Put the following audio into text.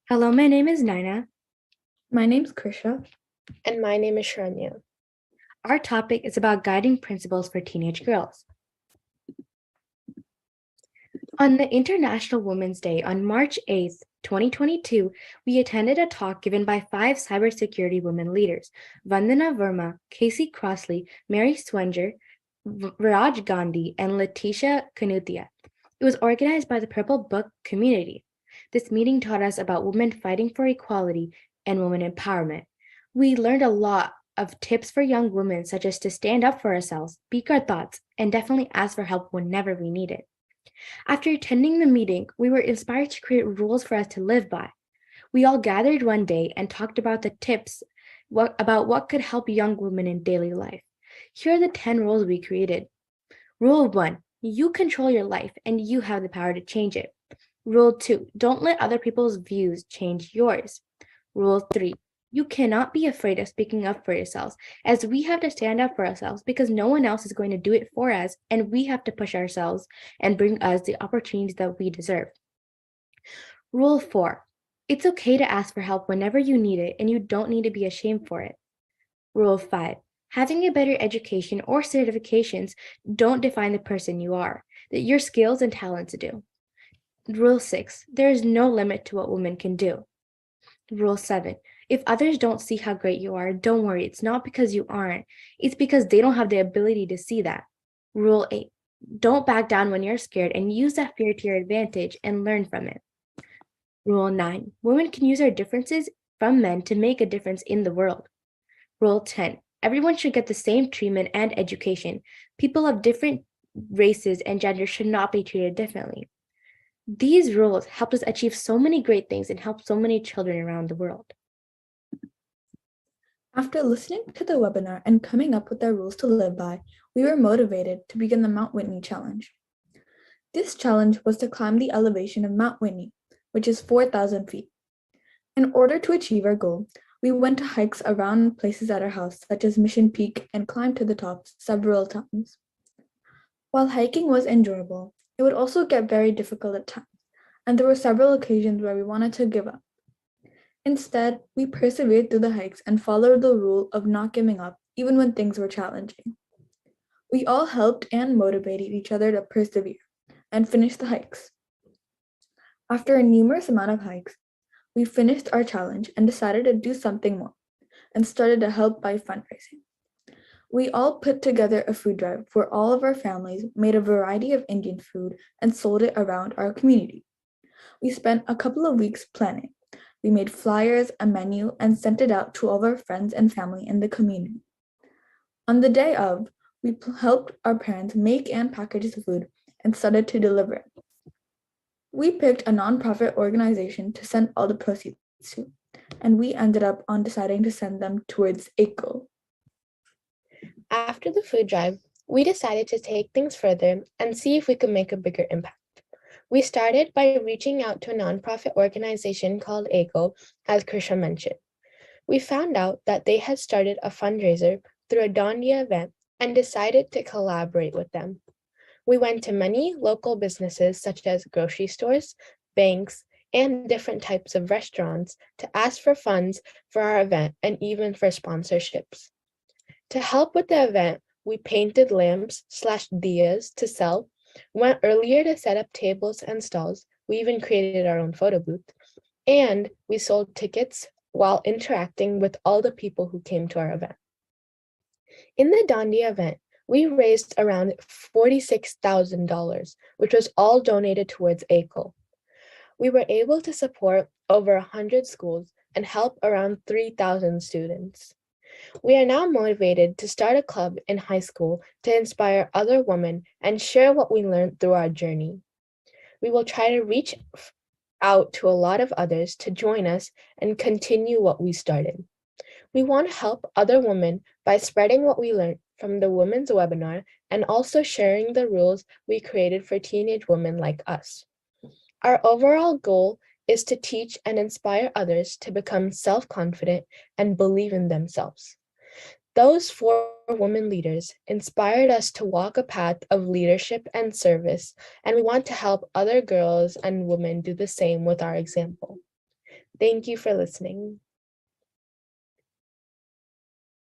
Hello, my name is Naina. My name's Krisha. And my name is Sharanya. Our topic is about guiding principles for teenage girls. On the International Women's Day on March 8th, 2022, we attended a talk given by 5 cybersecurity women leaders, Vandana Verma, Casey Crossley, Mary Swenger, Raj Gandhi, and Letitia Kanutia. It was organized by the Purple Book community. This meeting taught us about women fighting for equality and women empowerment. We learned a lot of tips for young women, such as to stand up for ourselves, speak our thoughts, and definitely ask for help whenever we need it. After attending the meeting, we were inspired to create rules for us to live by. We all gathered one day and talked about the tips about what could help young women in daily life. Here are the 10 rules we created. Rule 1, you control your life and you have the power to change it. Rule 2, don't let other people's views change yours. Rule 3, you cannot be afraid of speaking up for yourselves, as we have to stand up for ourselves because no one else is going to do it for us, and we have to push ourselves and bring us the opportunities that we deserve. Rule 4, it's okay to ask for help whenever you need it, and you don't need to be ashamed for it. Rule 5, having a better education or certifications don't define the person you are, that your skills and talents do. Rule 6, there is no limit to what women can do. Rule 7, if others don't see how great you are, don't worry, it's not because you aren't, it's because they don't have the ability to see that. Rule 8, don't back down when you're scared and use that fear to your advantage and learn from it. Rule 9, women can use our differences from men to make a difference in the world. Rule 10, everyone should get the same treatment and education. People of different races and genders should not be treated differently. These rules helped us achieve so many great things and help so many children around the world. After listening to the webinar and coming up with our rules to live by, we were motivated to begin the Mt.Whitney challenge. This challenge was to climb the elevation of Mount Whitney, which is 4,000 feet. In order to achieve our goal, we went to hikes around places at our house, such as Mission Peak, and climbed to the top several times. While hiking was enjoyable, it would also get very difficult at times, and there were several occasions where we wanted to give up. Instead, we persevered through the hikes and followed the rule of not giving up, even when things were challenging. We all helped and motivated each other to persevere and finish the hikes. After a numerous amount of hikes, we finished our challenge and decided to do something more and started to help by fundraising. We all put together a food drive where all of our families made a variety of Indian food and sold it around our community. We spent a couple of weeks planning. We made flyers, a menu, and sent it out to all of our friends and family in the community. On the day of, we helped our parents make and package the food and started to deliver it. We picked a nonprofit organization to send all the proceeds to, and we ended up on deciding to send them towards ACO. After the food drive, we decided to take things further and see if we could make a bigger impact. We started by reaching out to a nonprofit organization called ACO, as Krisha mentioned. We found out that they had started a fundraiser through a Dandiya event and decided to collaborate with them. We went to many local businesses such as grocery stores, banks, and different types of restaurants to ask for funds for our event and even for sponsorships. To help with the event, we painted lamps/diyas to sell, went earlier to set up tables and stalls. We even created our own photo booth, and we sold tickets while interacting with all the people who came to our event. In the Dandiya event, we raised around $46,000, which was all donated towards ACO. We were able to support over 100 schools and help around 3,000 students. We are now motivated to start a club in high school to inspire other women and share what we learned through our journey. We will try to reach out to a lot of others to join us and continue what we started. We want to help other women by spreading what we learned from the women's webinar and also sharing the rules we created for teenage women like us. Our overall goal is to teach and inspire others to become self-confident and believe in themselves. Those 4 women leaders inspired us to walk a path of leadership and service, and we want to help other girls and women do the same with our example. Thank you for listening.